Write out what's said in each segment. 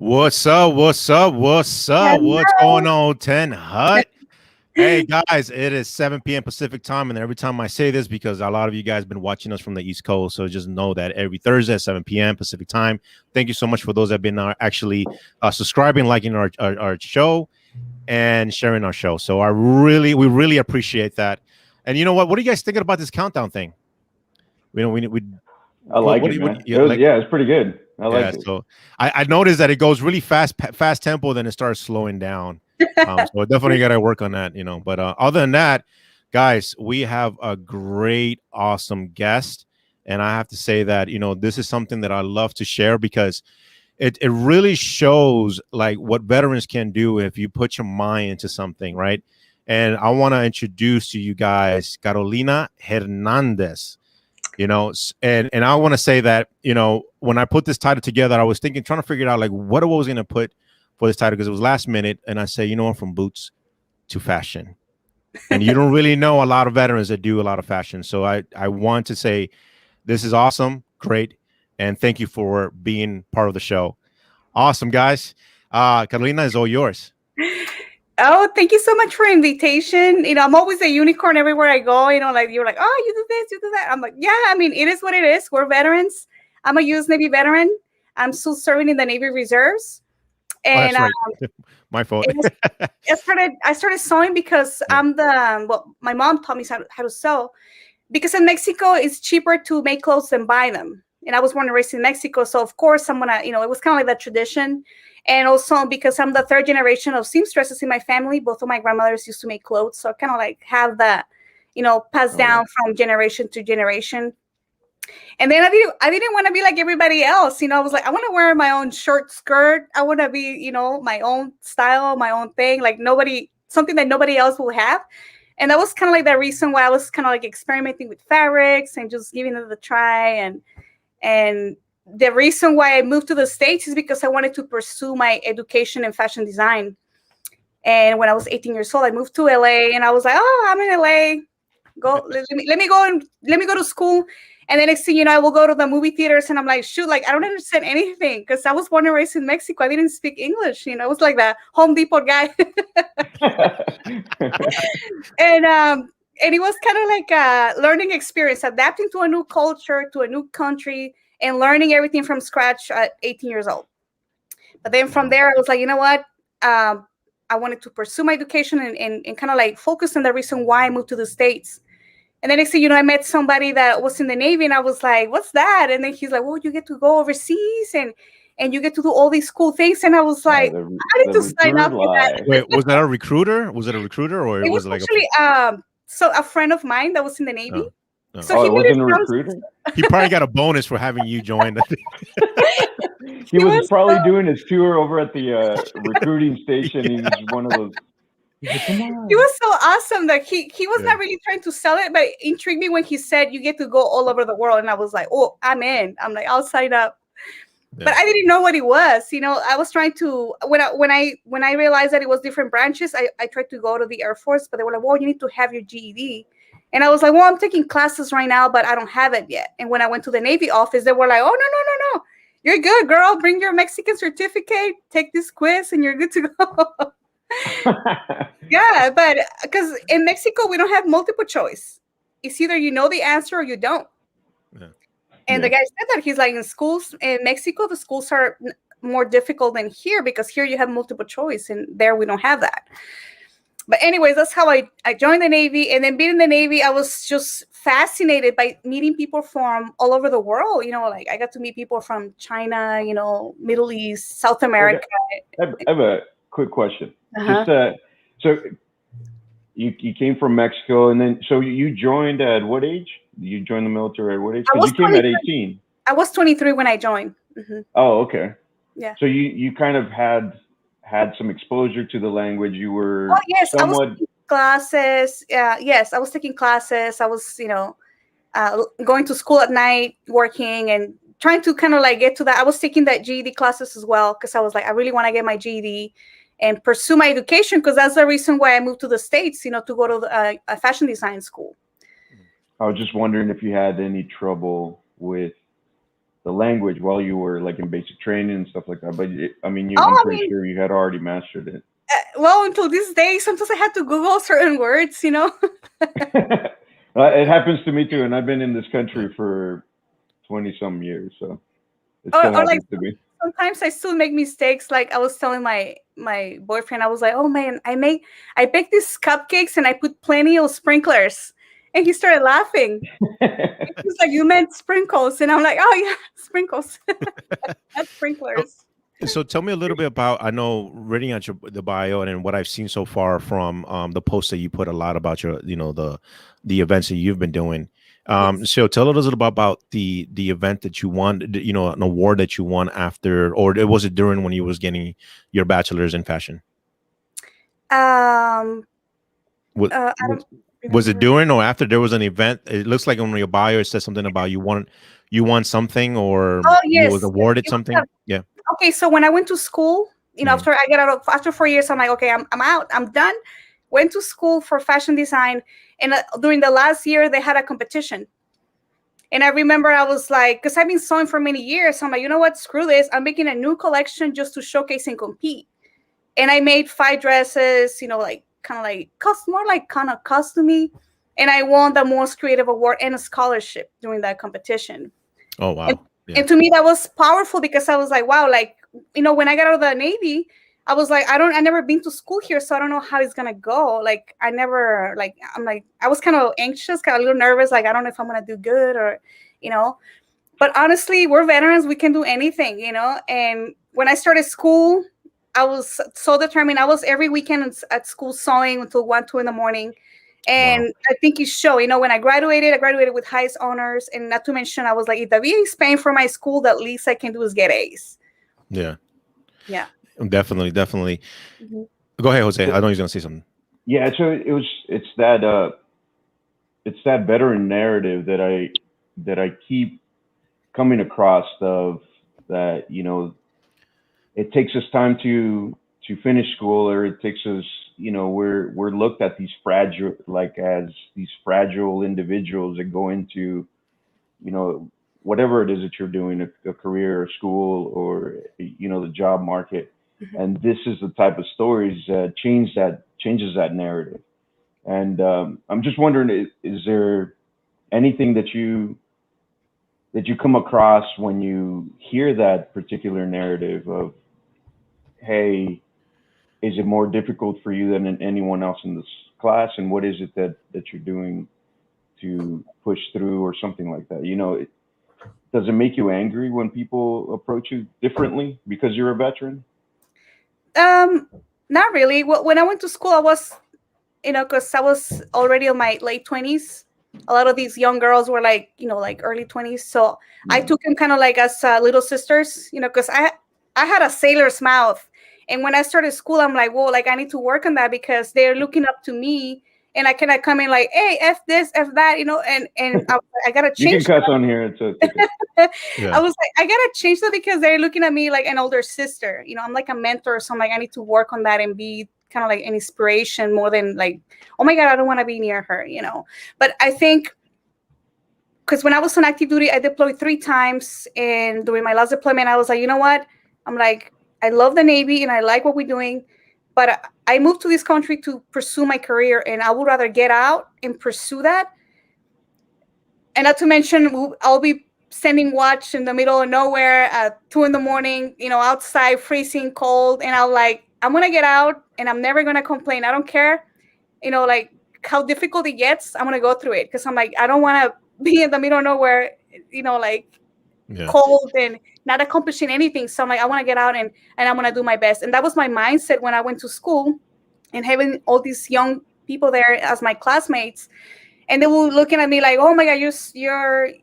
What's up? What's up? What's up? What's Hello. going on, 10 Hut? Hey guys, it is 7 p.m. Pacific time, and every time I say this, because a lot of you guys been watching us from the East Coast, so just know that every Thursday at 7 p.m. Pacific time. Thank you so much for those that have been actually subscribing, liking our show, and sharing our show. So we really appreciate that. And you know what? What are you guys thinking about this countdown thing? We I like it, man. It's pretty good. I like it. So I noticed that it goes really fast tempo, then it starts slowing down. So definitely got to work on that, But other than that, guys, we have a great, awesome guest, and I have to say that this is something that I love to share because it really shows like what veterans can do if you put your mind into something, right? And I want to introduce to you guys Carolina Hernandez. And I want to say that, when I put this title together, I was trying to figure out like what I was going to put for this title because it was last minute. And I say, from boots to fashion. And you don't really know a lot of veterans that do a lot of fashion. So I want to say this is awesome. Great. And thank you for being part of the show. Awesome, guys. Carolina, is all yours. Oh, thank you so much for invitation. I'm always a unicorn everywhere I go. Like you're like, oh, you do this, you do that. I'm like, yeah. I mean, it is what it is. We're veterans. I'm a U.S. Navy veteran. I'm still serving in the Navy Reserves. And that's right. My fault. I started sewing because my mom taught me how to sew. Because in Mexico, it's cheaper to make clothes than buy them. And I was born and raised in Mexico, so of course I'm gonna, it was kind of like that tradition. And also because I'm the third generation of seamstresses in my family, both of my grandmothers used to make clothes. So I kind of like have that, passed down from generation to generation. And then I didn't want to be like everybody else. I was like, I want to wear my own short skirt. I want to be, my own style, my own thing, like something that nobody else will have. And that was kind of like the reason why I was kind of like experimenting with fabrics and just giving it a try. And the reason why I moved to the States is because I wanted to pursue my education in fashion design. And when I was 18 years old, I moved to LA, and I was like, oh, I'm in LA. Let me go to school. And then next thing you know, I will go to the movie theaters, and I'm like, shoot, like I don't understand anything because I was born and raised in Mexico. I didn't speak English. I was like the Home Depot guy. And it was kind of like a learning experience, adapting to a new culture, to a new country, and learning everything from scratch at 18 years old. But then from there, I was like, you know what? I wanted to pursue my education and kind of like focus on the reason why I moved to the States. And then next thing you know, I met somebody that was in the Navy, and I was like, what's that? And then he's like, well, you get to go overseas and you get to do all these cool things. And I was like, I need to sign up for that. Wait, was that a recruiter? Was it a recruiter or it was like actually so a friend of mine that was in the Navy. Oh. So he wasn't a recruiter? He probably got a bonus for having you join. He was probably doing his tour over at the recruiting station. He was one of those. He was so awesome that he was not really trying to sell it, but it intrigued me when he said you get to go all over the world. And I was like, oh, I'm in. I'm like, I'll sign up. Yeah. But I didn't know what it was. I was trying to when I realized that it was different branches, I tried to go to the Air Force, but they were like, well, you need to have your GED. And I was like, well, I'm taking classes right now, but I don't have it yet. And when I went to the Navy office, they were like, oh, no. You're good, girl. Bring your Mexican certificate, take this quiz, and you're good to go. Yeah, but because in Mexico, we don't have multiple choice. It's either you know the answer or you don't. Yeah. And the guy said that he's like, in schools in Mexico, the schools are more difficult than here because here you have multiple choice and there we don't have that. But anyways, that's how I joined the Navy. And then being in the Navy, I was just fascinated by meeting people from all over the world. Like I got to meet people from China, Middle East, South America. Okay. I have a quick question. Uh-huh. So you came from Mexico, and then so you joined at what age? You joined the military at what age? Because you came at 18. I was 23 when I joined. Mm-hmm. Oh, okay. Yeah. So you kind of had some exposure to the language. You were yes, somewhat... I was taking classes. Yes, I was taking classes. I was, going to school at night, working and trying to kind of like get to that. I was taking that GED classes as well because I was like, I really want to get my GED and pursue my education because that's the reason why I moved to the States, to go to a fashion design school. I was just wondering if you had any trouble with language while you were like in basic training and stuff like that. But I mean, Oh, I'm I pretty mean, sure you had already mastered it. well, until this day, sometimes I had to Google certain words, you know. It happens to me too, and I've been in this country for 20 some years, so it still Or like happens to me. sometimes I still make mistakes. Like I was telling my boyfriend, I was like, "Oh man, I baked these cupcakes and I put plenty of sprinklers," and he started laughing. He's like, "You meant sprinkles," and I'm like, "Oh yeah, sprinkles, not sprinklers." So tell me a little bit about, I know reading at the bio and what I've seen so far from the posts that you put a lot about your, the events that you've been doing. Yes. So tell us a little bit about the event that you won, an award that you won after, or was it during when you was getting your bachelor's in fashion? I don't Was it remember. during or after there was an event? It looks like on your bio it says something about you won something, or Oh you was yes, yes. awarded It was something. Yeah. okay. So when I went to school, Mhm. after I get out of after 4 years, I'm like, okay, I'm out, I'm done. Went to school for fashion design, and during the last year they had a competition. And I remember I was like, because I've been sewing for many years, I'm like, you know what, screw this. I'm making a new collection just to showcase and compete. And I made 5 dresses, like kind of like more like kind of custom-y. And I won the most creative award and a scholarship during that competition. Oh And, wow. Yeah. and to me, that was powerful because I was like, wow, like, when I got out of the Navy, I was like, I never been to school here, so I don't know how it's gonna go. Like, I never, like, I'm like, I was kind of anxious, kind of a little nervous, like, I don't know if I'm gonna do good or, you know. But honestly, we're veterans, we can do anything, And when I started school, I was so determined. I was every weekend at school sewing until 1, 2 in the morning. Wow. And I think it showed, when I graduated with highest honors. And not to mention, I was like, if the VA is paying for my school, the least I can do is get A's. Yeah. Yeah. Definitely. Mm-hmm. Go ahead, Jose. I know he's gonna say something. Yeah, so it's that veteran narrative that I keep coming across, of that, it takes us time to finish school, or it takes us, we're looked at as these fragile individuals that go into, whatever it is that you're doing, a career or school, or the job market. Mm-hmm. And this is the type of stories that changes that narrative. And I'm just wondering, is there anything that you come across when you hear that particular narrative of, hey, is it more difficult for you than anyone else in this class, and what is it that you're doing to push through, or something like that? Does it make you angry when people approach you differently because you're a veteran? Not really. Well, when I went to school, I was, because I was already in my late 20s. A lot of these young girls were like, like early 20s. So I took them kind of like as little sisters, because I had a sailor's mouth. And when I started school, I'm like, whoa, like I need to work on that because they're looking up to me. And I cannot come in like, hey, F this, F that, and I got to change. You can cuss on here. It's okay. Yeah. I was like, I got to change that because they're looking at me like an older sister. I'm like a mentor. So I'm like, I need to work on that and be kind of like an inspiration more than like, oh my God, I don't want to be near her, But I think because when I was on active duty, I deployed 3 times. And during my last deployment, I was like, you know what? I'm like, I love the Navy and I like what we're doing. But I moved to this country to pursue my career, and I would rather get out and pursue that. And not to mention, I'll be sending watch in the middle of nowhere at 2 a.m, outside freezing cold. And I'm going to get out and I'm never going to complain. I don't care, like how difficult it gets. I'm going to go through it because I'm like, I don't want to be in the middle of nowhere, cold and not accomplishing anything. So I'm like, I want to get out and I'm going to do my best. And that was my mindset when I went to school, and having all these young people there as my classmates. And they were looking at me like, oh my God,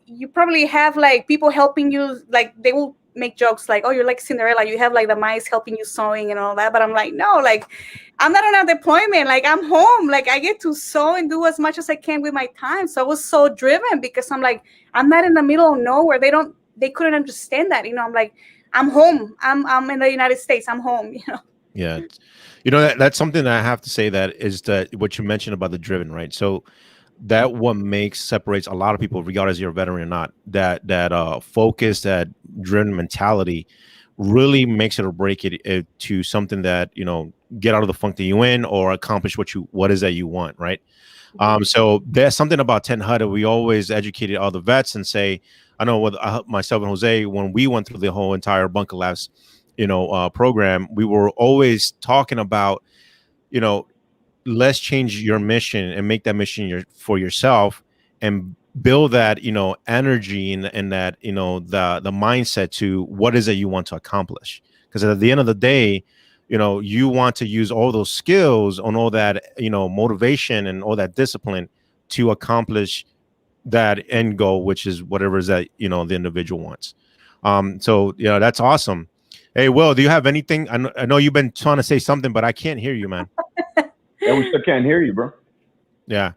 you probably have like people helping you. Like they will make jokes like, oh, you're like Cinderella. You have like the mice helping you sewing and all that. But I'm like, no, like I'm not on a deployment. Like I'm home. Like I get to sew and do as much as I can with my time. So I was so driven because I'm like, I'm not in the middle of nowhere. They couldn't understand that. I'm like, I'm home. I'm in the United States. I'm home, Yeah. That's something that I have to say, that is that what you mentioned about the driven, right? So that what separates a lot of people, regardless if you're a veteran or not. That focus, that driven mentality, really makes it or break it to something that, you know, get out of the funk that you in, or accomplish what is that you want, right? So there's something about 10 HUD that we always educated all the vets and say, I know with myself and Jose, when we went through the whole entire bunker labs, you know, program, we were always talking about, you know, let's change your mission and make that mission for yourself, and build that, you know, energy and that, you know, the mindset to what is it you want to accomplish. Because at the end of the day, you know, you want to use all those skills and all that, you know, motivation and all that discipline to accomplish that end goal, which is whatever is that, you know, the individual wants. So, you know, that's awesome. Hey, Will, do you have anything? I know you've been trying to say something, but I can't hear you, man. Yeah, we still can't hear you, bro. Yeah.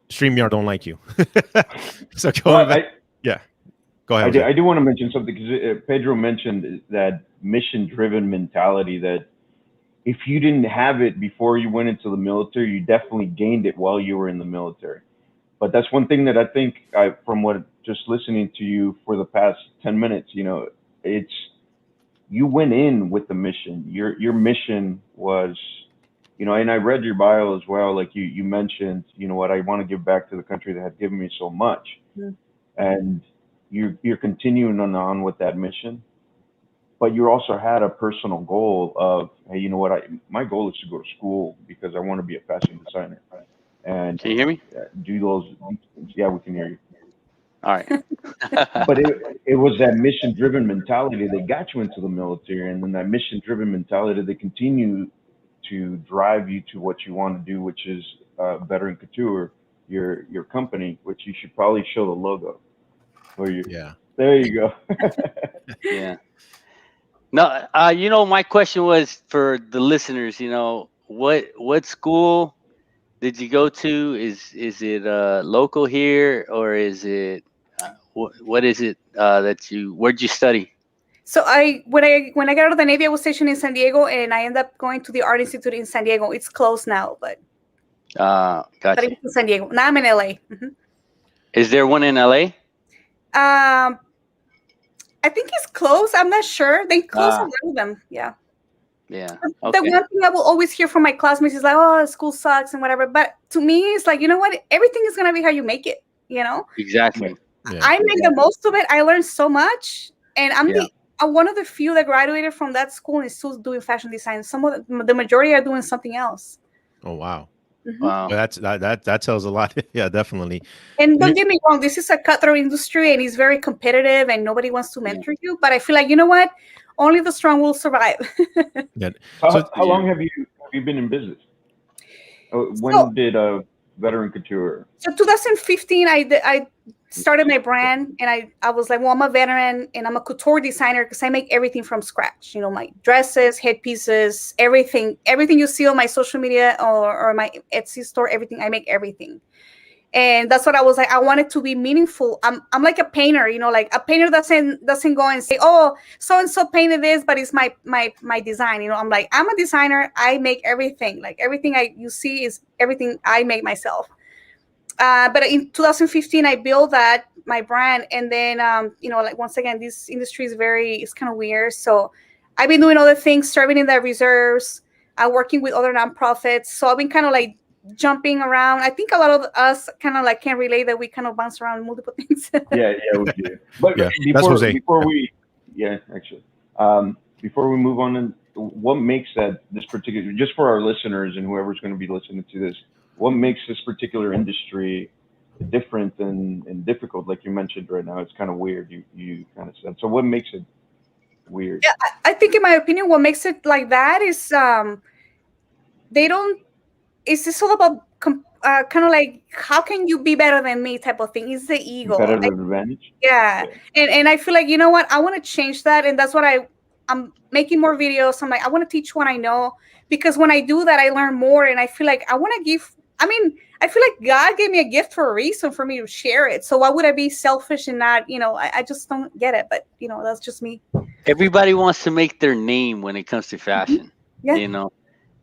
StreamYard don't like you. So go ahead. Yeah. Go ahead. I do want to mention something, because Pedro mentioned that mission-driven mentality, that if you didn't have it before you went into the military, you definitely gained it while you were in the military. But that's one thing that I think, from what just listening to you for the past 10 minutes, you know, it's, you went in with the mission. Your mission was, you know, and I read your bio as well. Like you mentioned, you know what, I want to give back to the country that had given me so much. And you're continuing on with that mission, but you also had a personal goal of, hey, you know what, my goal is to go to school because I want to be a fashion designer. And can you hear me? Do those? Yeah, we can hear you. All right. But it was that mission-driven mentality that got you into the military, and then that mission-driven mentality that continue to drive you to what you want to do, which is Veteran Couture, your company, which you should probably show the logo. Yeah. There you go. Yeah. No, you know, my question was for the listeners. You know, what school did you go to? Is it local here, or is it what is it where'd you study? So when I got out of the Navy, I was stationed in San Diego, and I ended up going to the Art Institute in San Diego. It's closed now, but Gotcha. But it's in San Diego. Now I'm in LA. Is there one in LA? I think it's closed. I'm not sure. They closed a lot of them. Yeah. Yeah. Okay. The one thing I will always hear from my classmates is like, "Oh, school sucks" and whatever. But to me, it's like, you know what? Everything is gonna be how you make it. You know. Exactly. Yeah. I make the most of it. I learned so much, and I'm one of the few that graduated from that school and is still doing fashion design. The majority are doing something else. Oh wow. Wow. Well, that tells a lot. Yeah, definitely. And don't get me wrong, this is a cutthroat industry and it's very competitive and nobody wants to mentor you. But I feel like, you know what? Only the strong will survive. Yeah. How long have you been in business? When did Veteran Couture? So 2015, I started my brand, and I was like, well, I'm a veteran and I'm a couture designer because I make everything from scratch. You know, my dresses, headpieces, everything you see on my social media or my Etsy store, everything. I make everything. And that's what I was like. I want it to be meaningful. I'm like a painter, you know, like a painter doesn't go and say, oh, so and so painted this, but it's my design. You know, I'm like, I'm a designer. I make everything. Like everything you see is everything I make myself. But in 2015, I built my brand, and then you know, like once again, this industry it's kind of weird. So I've been doing other things, serving in the reserves, working with other nonprofits. So I've been kind of like jumping around. I think a lot of us kind of like can relate that we kind of bounce around multiple things. Yeah, we do. But before we move on, what makes this particular, just for our listeners and whoever's going to be listening to this, what makes this particular industry different and difficult? Like you mentioned right now, it's kind of weird. You kind of said. So what makes it weird? Yeah, I think in my opinion, what makes it like that is it's just all about kind of like, how can you be better than me type of thing. It's the ego. Competitive advantage. Yeah. And I feel like, you know what, I want to change that. And that's what I'm making more videos. I'm like, I want to teach what I know, because when I do that, I learn more. And I feel like I want to I feel like God gave me a gift for a reason for me to share it. So why would I be selfish and not, you know, I just don't get it. But, you know, that's just me. Everybody wants to make their name when it comes to fashion. Yeah. You know,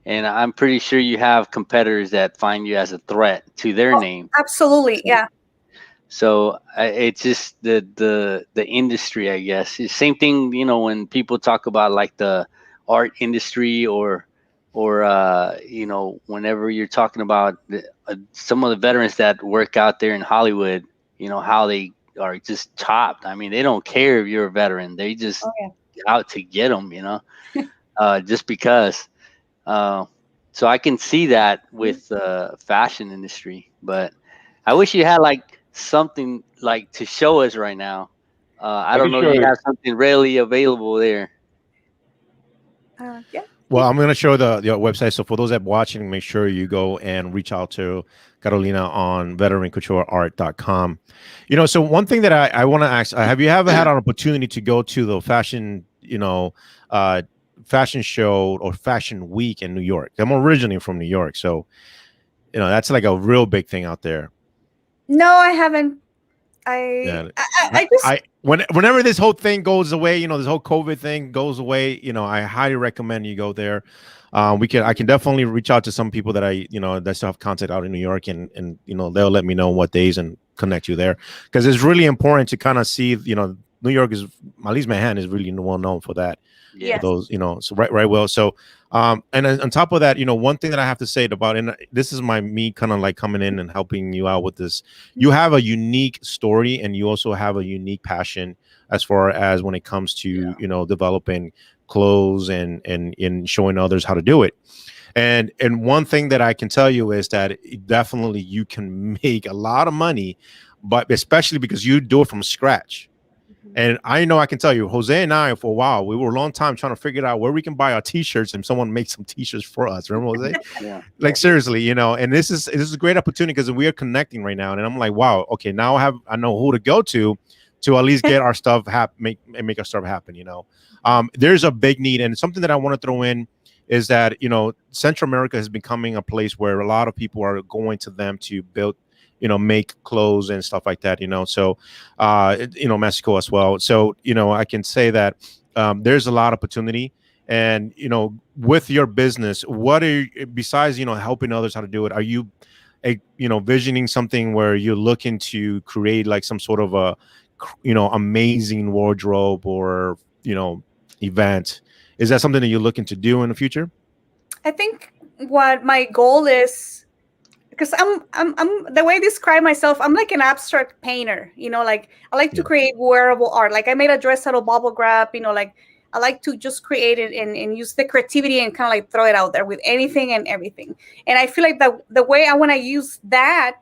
and I'm pretty sure you have competitors that find you as a threat to their Oh, name. absolutely, yeah. So it's just the industry, I guess. It's same thing, you know, when people talk about like the art industry or you know, whenever you're talking about some of the veterans that work out there in Hollywood, you know, how they are just chopped. I mean, they don't care if you're a veteran. They just Oh, yeah. out to get them, you know, just because. Uh, so I can see that with fashion industry, but I wish you had like something like to show us right now. I I don't can know if show you you. have something readily available there. Yeah. Well, I'm going to show the website. So for those that watching, make sure you go and reach out to Carolina on veterancoutureart.com. You know, so one thing that I want to ask, have you ever had an opportunity to go to the fashion, fashion show or fashion week in New York? I'm originally from New York. So, you know, that's like a real big thing out there. No, I haven't. I Yeah. I, I just Whenever this whole thing goes away, you know, this whole COVID thing goes away, you know, I highly recommend you go there. I can definitely reach out to some people that that still have contact out in New York, and you know, they'll let me know what days and connect you there, because it's really important to kind of see, you know, New York is, at least Manhattan is really well known for that. For Yeah. yes. those, you know, so right. Well, so, and then on top of that, you know, one thing that I have to say about, and this is me kind of like coming in and helping you out with this. You have a unique story, and you also have a unique passion as far as when it comes to, Yeah. you know, developing clothes and in showing others how to do it. And one thing that I can tell you is that definitely you can make a lot of money, but especially because you do it from scratch. And I know I can tell you, Jose and I, for a while, we were a long time trying to figure out where we can buy our T-shirts, and someone makes some T-shirts for us. Remember, Jose? Yeah. Like seriously, you know. And this is a great opportunity because we are connecting right now. And I'm like, wow, okay, now I know who to go to at least get our stuff make our stuff happen. You know, there's a big need, and something that I want to throw in is that, you know, Central America is becoming a place where a lot of people are going to them to build, you know, make clothes and stuff like that, you know. So you know, Mexico as well. So, you know, I can say that there's a lot of opportunity. And, you know, with your business, what are you, besides, you know, helping others how to do it, are you you know, visioning something where you're looking to create like some sort of a, you know, amazing wardrobe or, you know, event? Is that something that you're looking to do in the future? I think what my goal is, because I'm the way I describe myself, I'm like an abstract painter, you know, like I like to create wearable art. Like I made a dress out of bubble wrap, you know, like I like to just create it and use the creativity and kind of like throw it out there with anything and everything. And I feel like the way I want to use that,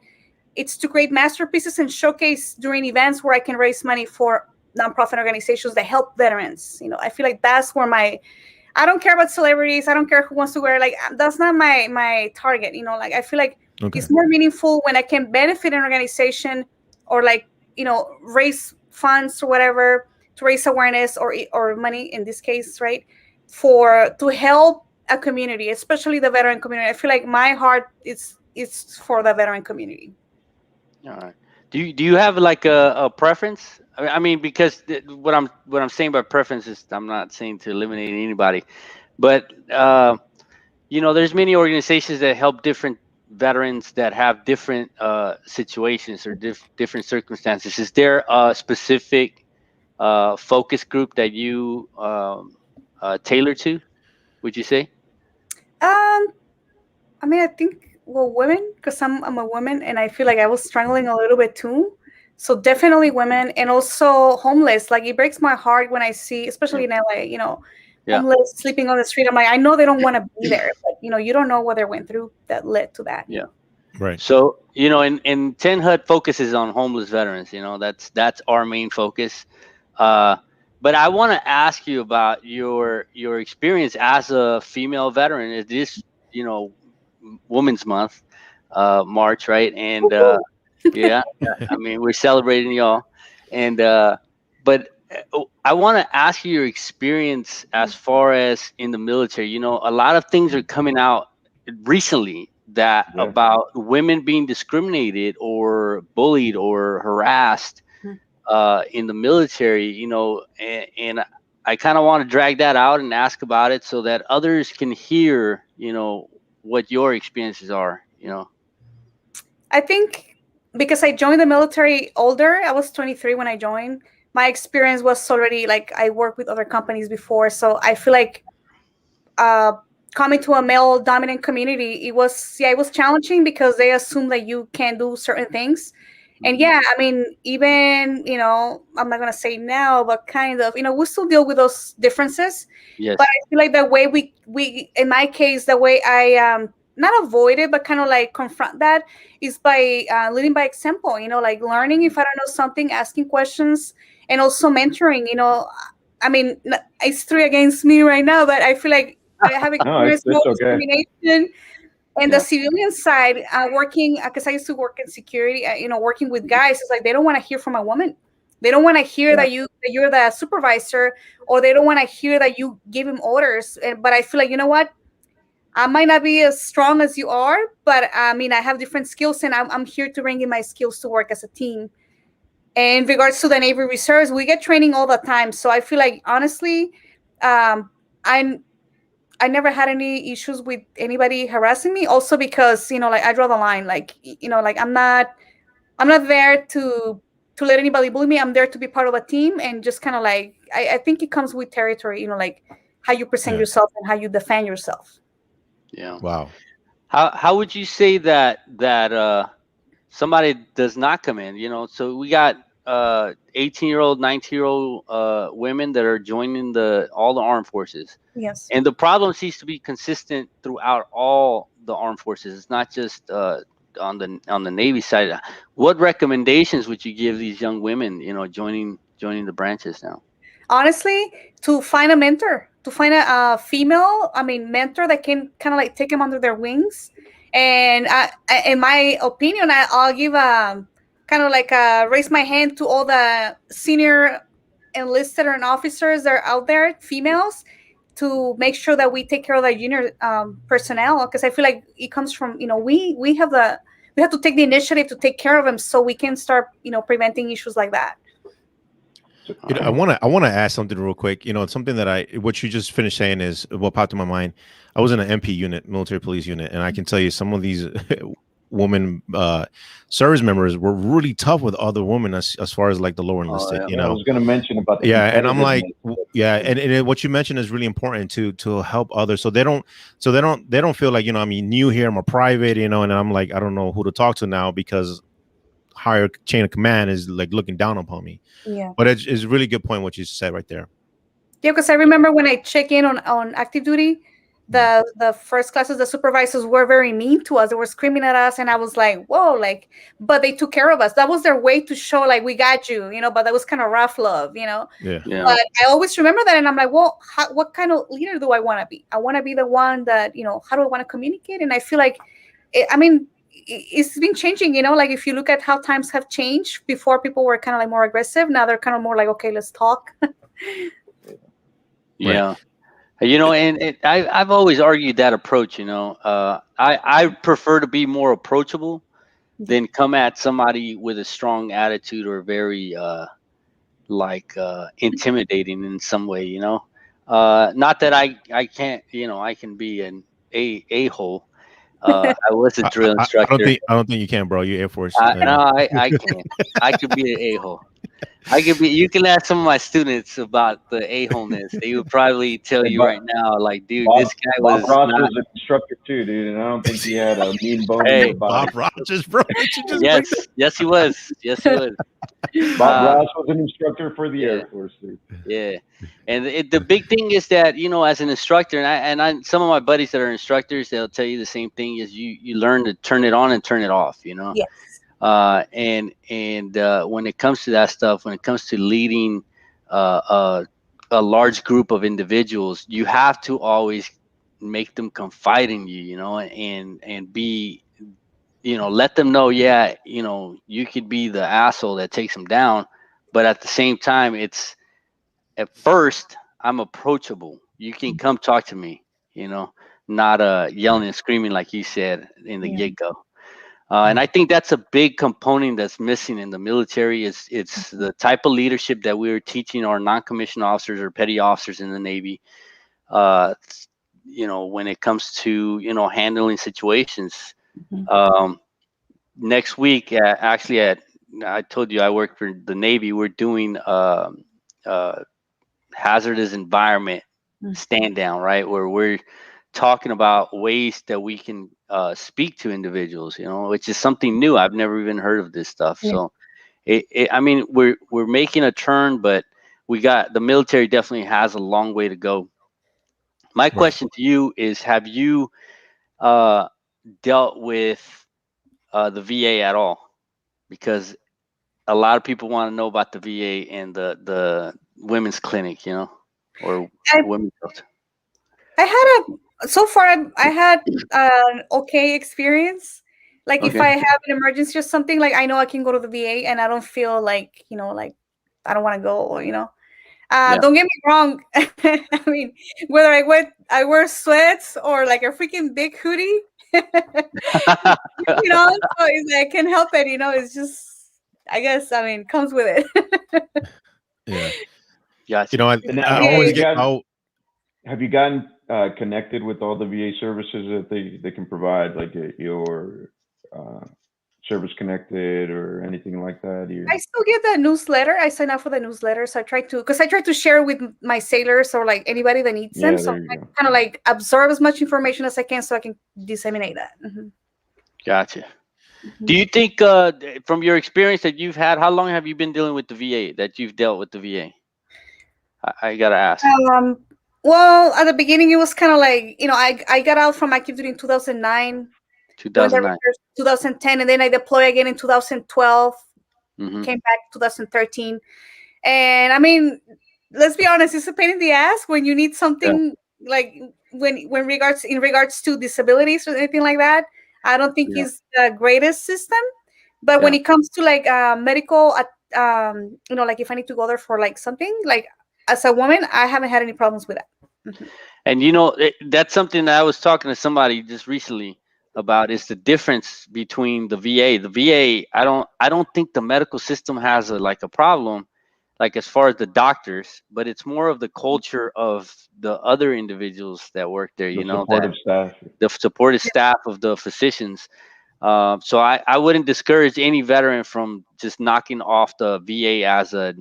it's to create masterpieces and showcase during events where I can raise money for nonprofit organizations that help veterans. You know, I feel like that's where I don't care about celebrities. I don't care who wants to wear, like, that's not my target. You know, like I feel like it's more meaningful when I can benefit an organization or like, you know, raise funds or whatever to raise awareness or money in this case, right? To help a community, especially the veteran community. I feel like my heart is for the veteran community. All right. Do you have like a preference? I mean, because what I'm saying by preference is I'm not saying to eliminate anybody, but you know, there's many organizations that help different veterans that have different situations or different circumstances. Is there a specific focus group that you tailor to? Would you say? Um, I mean, I think, well, women, because I'm a woman and I feel like I was struggling a little bit too. So definitely women, and also homeless. Like it breaks my heart when I see, especially in LA, you know, Yeah. homeless sleeping on the street. I'm like, I know they don't want to be there, but you know, you don't know what they went through that led to that. Yeah. Right. So, you know, and 10 HUD focuses on homeless veterans. You know, that's our main focus. But I want to ask you about your experience as a female veteran. Is this, you know, Women's Month, March, right? And yeah, I mean, we're celebrating y'all. And but I want to ask you your experience as far as in the military. You know, a lot of things are coming out recently that about women being discriminated or bullied or harassed in the military. You know, and I kind of want to drag that out and ask about it so that others can hear, what your experiences are, I think because I joined the military older, I was 23 when I joined. My experience was already like I worked with other companies before, so I feel like uh, coming to a male dominant community, it was challenging because they assume that you can do certain things. And yeah, I mean, even, I'm not gonna say now, but kind of, we still deal with those differences. Yes. But I feel like the way we in my case, the way I not avoid it, but kind of like confront that is by leading by example, like learning if I don't know something, asking questions, and also mentoring, I mean, it's three against me right now, but I feel like I have No, experienced more it's okay. discrimination. And Yeah. the civilian side, working, because I used to work in security, working with guys, it's like they don't want to hear from a woman. They don't want to hear that you're the supervisor, or they don't want to hear that you give him orders. But I feel like, you know what? I might not be as strong as you are, but I mean, I have different skills, and I'm here to bring in my skills to work as a team. And in regards to the Navy Reserves, we get training all the time. So I feel like, honestly, I'm I never had any issues with anybody harassing me. Also because, like I draw the line. Like, like I'm not there to let anybody bully me. I'm there to be part of a team, and just kind of like I think it comes with territory. Like how you present yourself and how you defend yourself. Yeah. Wow. How would you say that somebody does not come in? So we got 18-year-old, 19-year-old women that are joining all the armed forces. Yes. And the problem seems to be consistent throughout all the armed forces. It's not just on the Navy side. What recommendations would you give these young women, joining the branches now? Honestly, to find a mentor, to find a female, mentor that can kind of like take them under their wings. And in my opinion, I'll give a kind of like raise my hand to all the senior enlisted and officers that are out there, females, to make sure that we take care of the junior personnel, because I feel like it comes from, we have to take the initiative to take care of them, so we can start preventing issues like that. I want to ask something real quick. Something that what you just finished saying is what popped in my mind. I was in an MP unit, military police unit, and I can tell you some of these women service members were really tough with other women as far as like the lower enlisted. I was going to mention about the and I'm like, and what you mentioned is really important to help others, so they don't feel like I'm new here, I'm a private, and I'm like, I don't know who to talk to now because higher chain of command is like looking down upon me. Yeah. But it's a really good point what you said right there. Yeah, because I remember when I check in on active duty, the first classes, the supervisors were very mean to us. They were screaming at us, and I was like, whoa, but they took care of us. That was their way to show like, we got you, but that was kind of rough love, Yeah. But I always remember that, and I'm like, well, what kind of leader do I want to be? I want to be the one that, how do I want to communicate? And I feel like, it's been changing, like if you look at how times have changed. Before, people were kind of like more aggressive. Now they're kind of more like, okay, let's talk. Yeah. And I've always argued that approach. I prefer to be more approachable than come at somebody with a strong attitude or very intimidating in some way. Not that I can't, I can be an a-hole. I was a drill instructor. I don't think you can, bro. You're Air Force. No, I can't. I could be an a-hole. You can ask some of my students about the a-holeness. They would probably tell you right now, like, dude, this guy was Bob Ross was an instructor too, dude, and I don't think he had a mean bone in his body. Bob Rogers, bro. Yes, he was. Yes, he was. Bob Ross was an instructor for the Air Force, dude. Yeah, and the big thing is that, as an instructor, and some of my buddies that are instructors, they'll tell you the same thing, is you learn to turn it on and turn it off. Yes. And when it comes to that stuff, when it comes to leading a large group of individuals, you have to always make them confide in you, and be, let them know, you could be the asshole that takes them down, but at the same time, it's at first I'm approachable. You can come talk to me, not yelling and screaming like you said in the get-go. And I think that's a big component that's missing in the military. It's the type of leadership that we're teaching our non-commissioned officers or petty officers in the Navy. When it comes to handling situations. Next week, I told you I work for the Navy. We're doing hazardous environment stand down, right? Where we're talking about ways that we can speak to individuals, which is something new. I've never even heard of this stuff. Yeah. So we're making a turn, but the military definitely has a long way to go. My question to you is, have you dealt with the VA at all? Because a lot of people want to know about the VA and the women's clinic, or women's health. So far I had an okay experience. Like if I have an emergency or something, like I know I can go to the VA and I don't feel like, like I don't want to go, or, Don't get me wrong. I mean, whether I wear sweats or like a freaking big hoodie, so it's like, I can't help it. It's just, I guess, comes with it. Yeah. Gotcha. I always get out. Have you gotten connected with all the VA services that they can provide, like your Service Connected or anything like that? I still get that newsletter. I sign up for the newsletter, so I try to share with my sailors or like anybody that needs them. So I kind of like absorb as much information as I can, so I can disseminate that. Gotcha. Do you think, from your experience that you've had, how long have you been dealing with the VA? That you've dealt with the VA? I gotta ask. Well, at the beginning, it was kind of like, I got out from active duty in 2009. 2010, and then I deployed again in 2012. Came back 2013, and I mean, let's be honest, it's a pain in the ass when you need something like in regards to disabilities or anything like that. I don't think it's the greatest system, but when it comes to like medical, like if I need to go there for like something, like as a woman, I haven't had any problems with that. And that's something that I was talking to somebody just recently about, is the difference between the VA. The VA, I don't think the medical system has a problem, like as far as the doctors, but it's more of the culture of the other individuals that work there. The supportive staff of the physicians. So I wouldn't discourage any veteran from just knocking off the VA as a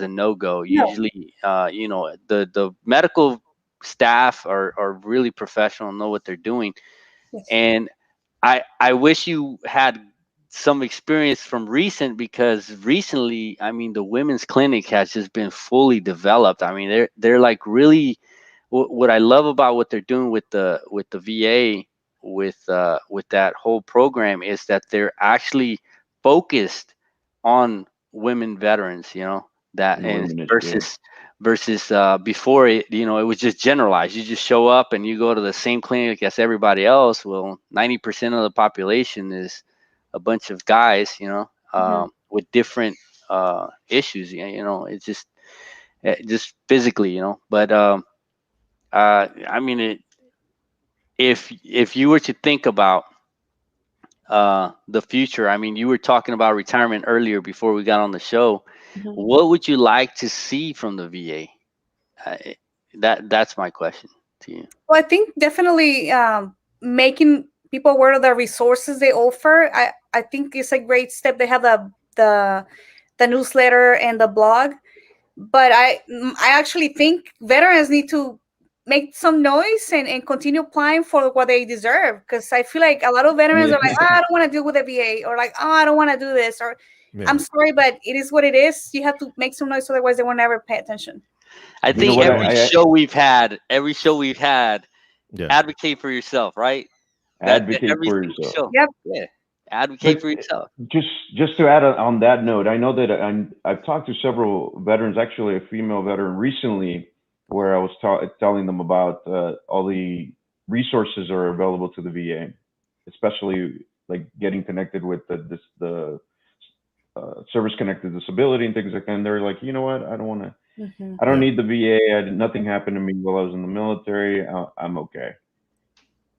no-go. Usually, the medical staff are really professional and know what they're doing. Yes. And I wish you had some experience from recent, because recently, I mean, the women's clinic has just been fully developed. I mean, they're like really, what I love about what they're doing with the VA, with that whole program, is that they're actually focused on women veterans, versus before it, it was just generalized. You just show up and you go to the same clinic as everybody else. Well, 90% of the population is a bunch of guys, with different issues. It's just physically, But I mean, if you were to think about the future, I mean, you were talking about retirement earlier before we got on the show. What would you like to see from the VA? That's my question to you. Well, I think definitely making people aware of the resources they offer. I think it's a great step. They have the newsletter and the blog, but I actually think veterans need to make some noise and continue applying for what they deserve, because I feel like a lot of veterans are like, I don't want to deal with the VA, or like, I don't want to do this, or I'm sorry, but it is what it is. You have to make some noise, otherwise they won't ever pay attention. I think every show we've had, advocate for yourself, right? Advocate for yourself. Show. Yep. Yeah. Advocate for yourself. Just to add on that note, I know that I've talked to several veterans, actually a female veteran recently, where I was telling them about all the resources are available to the VA, especially like getting connected with the service connected disability and things like that. And they're like, you know what, I don't want to. I don't need the VA. Nothing happened to me while I was in the military. I'm okay.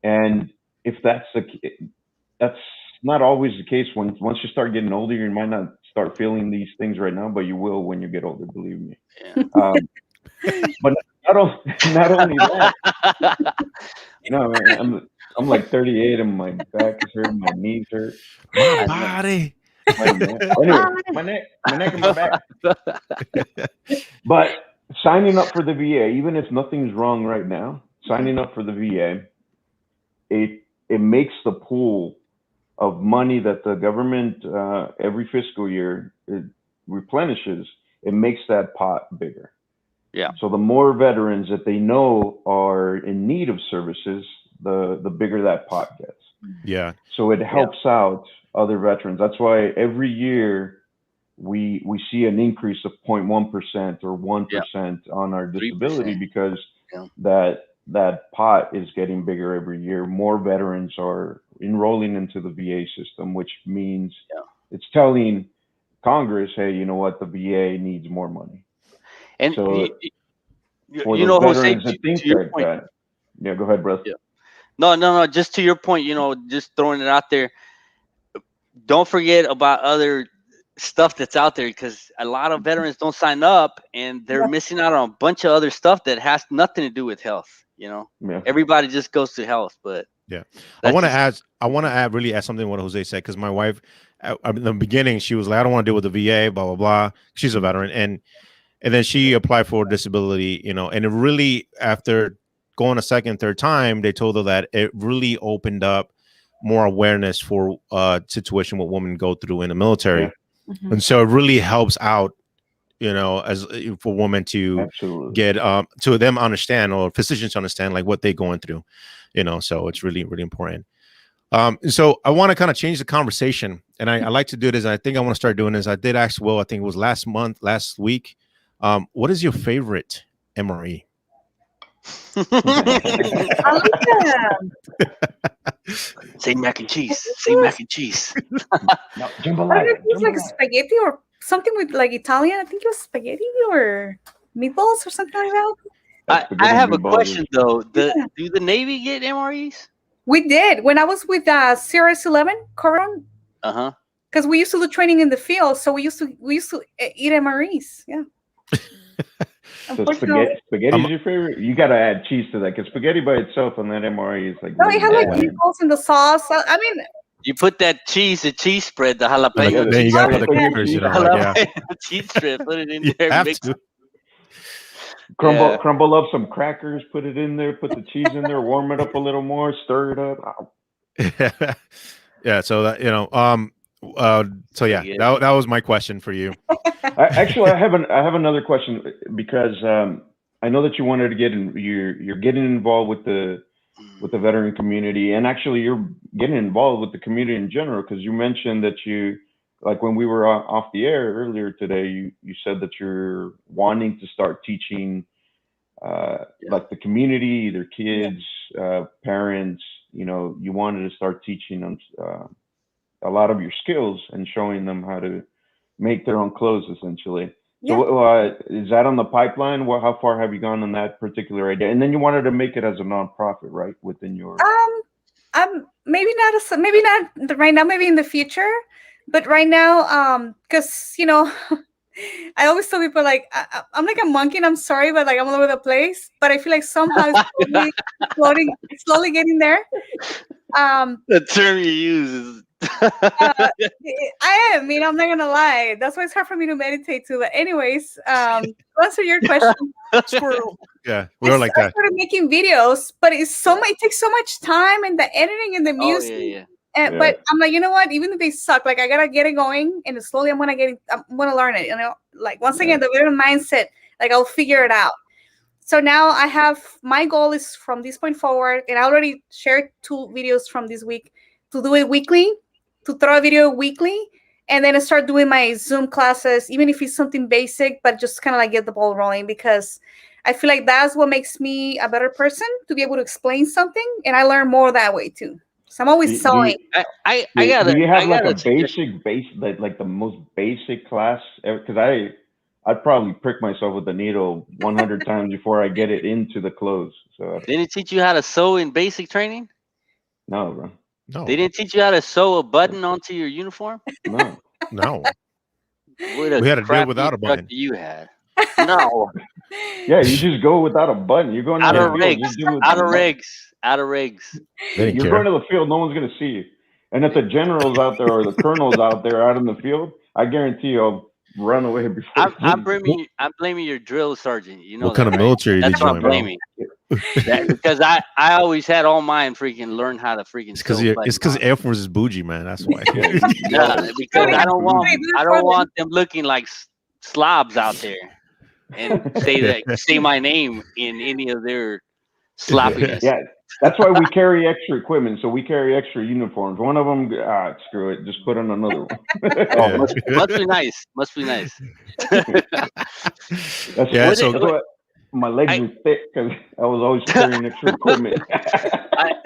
And if that's not always the case. Once you start getting older, you might not start feeling these things right now, but you will when you get older. Believe me. Yeah. But not only that. No, man, I'm like 38 and my back is hurting, my knees hurt. My body. Anyway, my neck and my back. But signing up for the VA, even if nothing's wrong right now, signing up for the VA, it makes the pool of money that the government every fiscal year it replenishes. It makes that pot bigger. Yeah. So the more veterans that they know are in need of services, the bigger that pot gets. Yeah. So it helps out other veterans. That's why every year we see an increase of 0.1% or 1% on our disability 3%. because Yeah. that pot is getting bigger every year. More veterans are enrolling into the VA system, which means it's telling Congress, hey, you know what, the VA needs more money. And so for you those know, Jose, veterans that think to your like point, that, yeah, go ahead, brother. Yeah. No. Just to your point, you know, just throwing it out there. Don't forget about other stuff that's out there because a lot of veterans don't sign up and they're missing out on a bunch of other stuff that has nothing to do with health. You know, everybody just goes to health, but I want to really add something to what Jose said because my wife, in the beginning, she was like, I don't want to deal with the VA, blah blah blah. She's a veteran, and then she applied for disability, you know, and it really, after going a second, third time, they told her that it really opened up more awareness for situation what women go through in the military. And so it really helps out, you know, as for women to get to them understand, or physicians to understand like what they're going through, you know. So it's really, really important. So I want to kind of change the conversation, and I like to do this. I think I want to start doing this. I did ask Will, I think it was last week, what is your favorite MRE? I like that. Say mac and cheese. Say mac and cheese. No, jambalaya. It's like spaghetti or something with like Italian. I think it was spaghetti or meatballs or something like that. I have a question though. Do the Navy get MREs? We did when I was with CRS-11 Coron. Because we used to do training in the field, so we used to eat MREs. Yeah. So spaghetti is your favorite? You got to add cheese to that because spaghetti by itself on that MRE is like. No, it had like meatballs in the sauce. I mean, you put that cheese spread, the jalapeno. Then you got to put the crackers, you know, like, cheese spread, put it in you there. have mix to. Crumble up some crackers, put it in there, put the cheese in there, warm it up a little more, stir it up. Yeah. So that, you know, so yeah, that was my question for you. Actually, I have another question because I know that you wanted to get in. You're getting involved with the veteran community, and actually, you're getting involved with the community in general because you mentioned that you, like when we were off the air earlier today, you said that you're wanting to start teaching, like the community, either kids, parents. You know, you wanted to start teaching them a lot of your skills and showing them how to make their own clothes, essentially. So is that on the pipeline? How far have you gone on that particular idea? And then you wanted to make it as a nonprofit, right? Within your maybe not right now, maybe in the future, but right now, because you know, I always tell people like I'm like a monkey, and I'm sorry, but like I'm all over the place. But I feel like somehow it's slowly getting there. The term you use is. I am. You know, I'm not gonna lie. That's why it's hard for me to meditate too. But anyways, to answer your question, Squirrel. Yeah, we were like that. I started making videos, but it takes so much time and the editing and the music. But I'm like, you know what? Even if they suck, like I gotta get it going, and slowly I'm gonna learn it. You know, like once again, the veteran mindset, like I'll figure it out. So now I have my goal is from this point forward, and I already shared 2 videos from this week to do it weekly. To throw a video weekly, and then I start doing my Zoom classes, even if it's something basic, but just kind of like get the ball rolling, because I feel like that's what makes me a better person, to be able to explain something, and I learn more that way too. So I'm always sewing. Do you have like a basic, like the most basic class ever? Because I'd probably prick myself with the needle 100 times before I get it into the clothes. So didn't it teach you how to sew in basic training? No, bro. No, They didn't teach you how to sew a button onto your uniform? No. no. What a We had to do it crappy without a instructor button. you had. No, Yeah, you just go without a button. You're going out out of of the field. rigs, Just do it out without of a button. rigs, out of rigs. They didn't You're care. going to the field. No one's going to see you. And if the general's out there or the colonel's out there out in the field, I guarantee you I'll run away before I'm you see. blaming your drill sergeant. You know What kind that, of right? military That's did you what I'm join, bro? blaming. That, because I always had all mine freaking learn how to freaking It's because sew buttons it's because on. Air Force is bougie, man. That's why. Yeah, Yeah, because Yeah, I don't want absolutely. them looking like slobs out there and say my name in any of their sloppiness. Yeah, that's why we carry extra equipment. So we carry extra uniforms. One of them, screw it, just put on another one. Oh, Yeah. must be nice. Must be nice. That's, Yeah, What so that's why my legs I- were thick because I was always carrying extra equipment.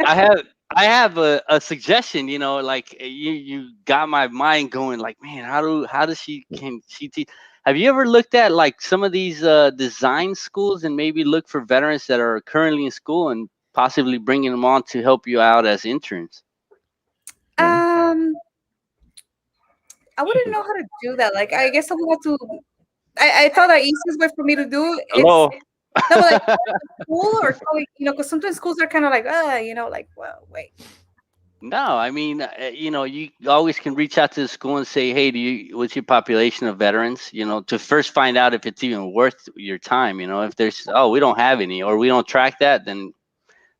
I have a suggestion. You know, like you got my mind going. Like, man, how does can she teach? Have you ever looked at like some of these design schools and maybe look for veterans that are currently in school and possibly bringing them on to help you out as interns? I wouldn't know how to do that. Like, I guess I would have to. I thought the easiest way for me to do it's Hello. no, but like school or like, because sometimes schools are kind of like, like, well, wait. No, I mean, you always can reach out to the school and say, "Hey, what's your population of veterans?" To first find out if it's even worth your time. If there's, oh, we don't have any, or we don't track that, then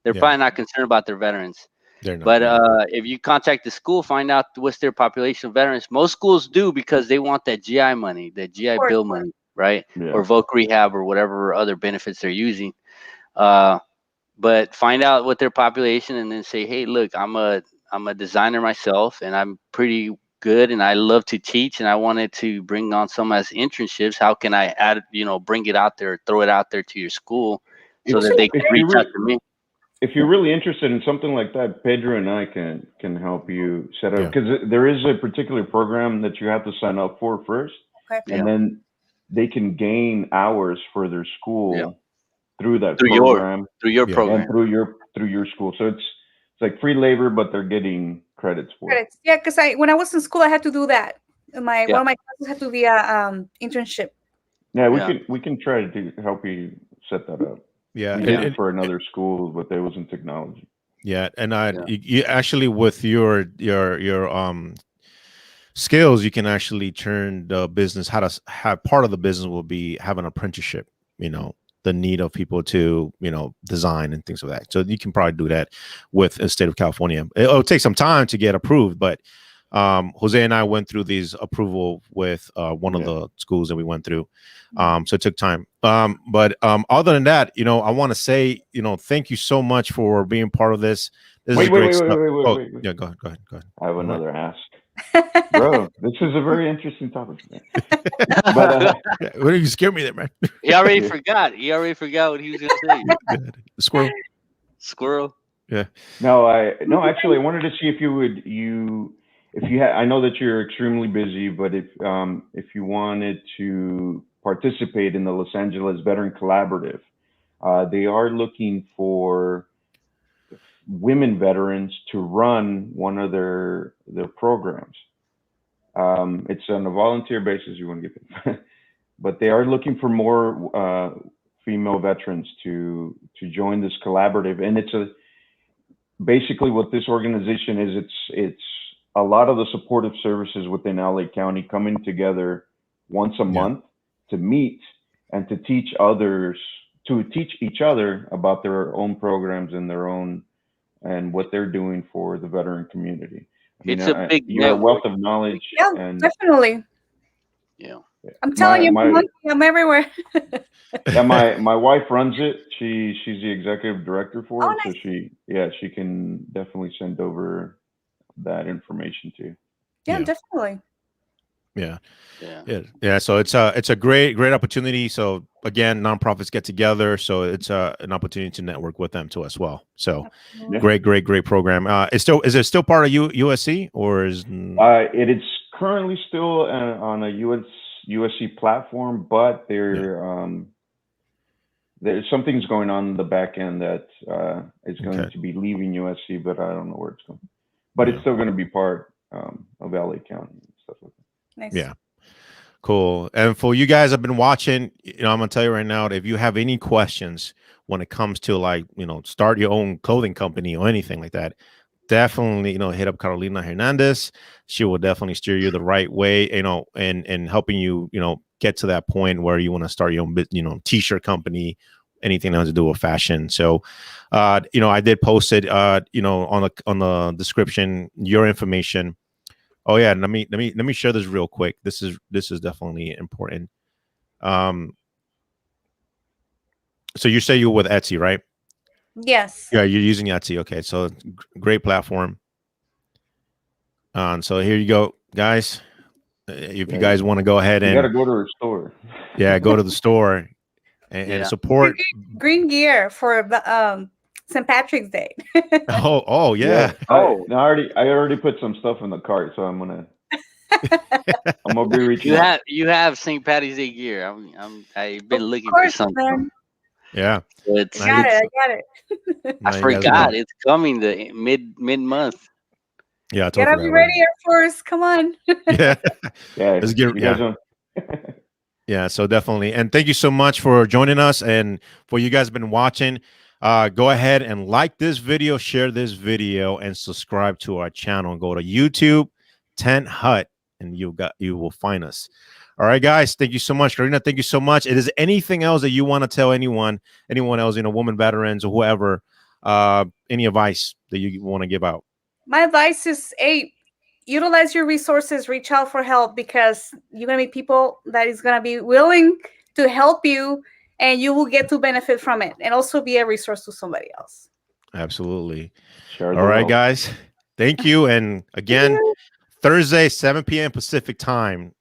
they're Yeah. probably not concerned about their veterans. they're not. But Yeah. if you contact the school, find out what's their population of veterans. Most schools do because they want that GI money, that GI Of course. Bill money, right? Yeah. Or voc rehab or whatever other benefits they're using. But find out what their population and then say, hey, look, I'm a designer myself and I'm pretty good and I love to teach and I wanted to bring on some as internships. How can I add, bring it out there, throw it out there to your school so that they can reach out to me? If you're really interested in something like that, Pedro and I can help you set up, Yeah. because there is a particular program that you have to sign up for first, Okay. Yeah. and then they can gain hours for their school Yeah. through that Through program your Yeah. program. and through your school. So it's like free labor, but they're getting credits for it. Credits. Yeah, because when I was in school, I had to do that. Yeah. One of my classes had to be a internship. Yeah, Yeah. we can try to help you set that up. Yeah. We did it for another school, but they was in technology. Yeah, and Yeah. you actually with your skills, you can actually turn the business. How to have part of the business will be have an apprenticeship. The need of people to design and things like that. So you can probably do that with the state of California. It'll take some time to get approved, but Jose and I went through these approval with one of the schools that we went through. So it took time. But other than that, I want to say, thank you so much for being part of this. This is great stuff. Wait. Yeah, go ahead. I have another ask. Bro, this is a very interesting topic. But What you scared me there, man? He already forgot. He already forgot what he was going to say. Squirrel. Squirrel. Yeah. No, actually, I wanted to see if you had. I know that you're extremely busy, but if you wanted to participate in the Los Angeles Veteran Collaborative, they are looking for women veterans to run one of their programs. It's on a volunteer basis. You want to get it, but they are looking for more female veterans to join this collaborative, and it's basically what this organization is. It's a lot of the supportive services within LA County coming together once a month to meet and to teach each other about their own programs and what they're doing for the veteran community. It's a big you're a network. wealth of knowledge. Yeah, And definitely. Yeah. I'm telling you, my- I'm everywhere. yeah, my wife runs it. She's the executive director for Oh, it, nice. so she can definitely send over that information to you. Yeah, Yeah. definitely. Yeah. So it's a great opportunity. So again, nonprofits get together. So it's an opportunity to network with them too as well. So Yeah. great program. Is it still part of USC or is It is currently still on a USC platform, but there's something's going on in the back end that is going to be leaving USC, but I don't know where it's going. but it's still going to be part of LA County and stuff like that. Nice. Yeah. Cool. And for you guys have been watching, I'm gonna tell you right now, if you have any questions when it comes to like, start your own clothing company or anything like that, definitely, hit up Carolina Hernandez. She will definitely steer you the right way, and helping you, get to that point where you want to start your own, t-shirt company, anything that has to do with fashion. So, I did post it, on the description, your information. Oh yeah, let me share this real quick. This is definitely important. So you say you're with Etsy, right? Yes. Yeah, you're using Etsy. Okay, so great platform. So here you go, guys. If you guys want to go ahead and you got to go to her store. Yeah, go to the store and support green gear for the St. Patrick's Day. oh yeah. I already put some stuff in the cart, so I'm gonna be reaching. You have St. Patty's Day gear. I've been looking for something. Man. Yeah, I got it. I forgot it's coming the mid month. Yeah, I gotta be ready, Air Force. Come on. Yeah, let's get yeah. So definitely, and thank you so much for joining us, and for you guys been watching. Go ahead and like this video, share this video, and subscribe to our channel. Go to YouTube, Tent Hut, and you will find us. All right, guys. Thank you so much, Karina. Thank you so much. Is there anything else that you want to tell anyone else, women veterans or whoever, any advice that you want to give out? My advice is, utilize your resources, reach out for help, because you're going to meet people that is going to be willing to help you, and you will get to benefit from it, and also be a resource to somebody else. Absolutely. All right, guys. Thank you. And again, Thursday, 7 p.m. Pacific time,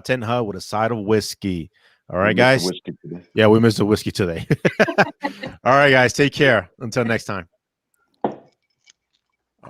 Tent Hut with a side of whiskey. All right, guys. Whiskey today. Yeah, we missed the whiskey today. All right, guys. Take care. Until next time.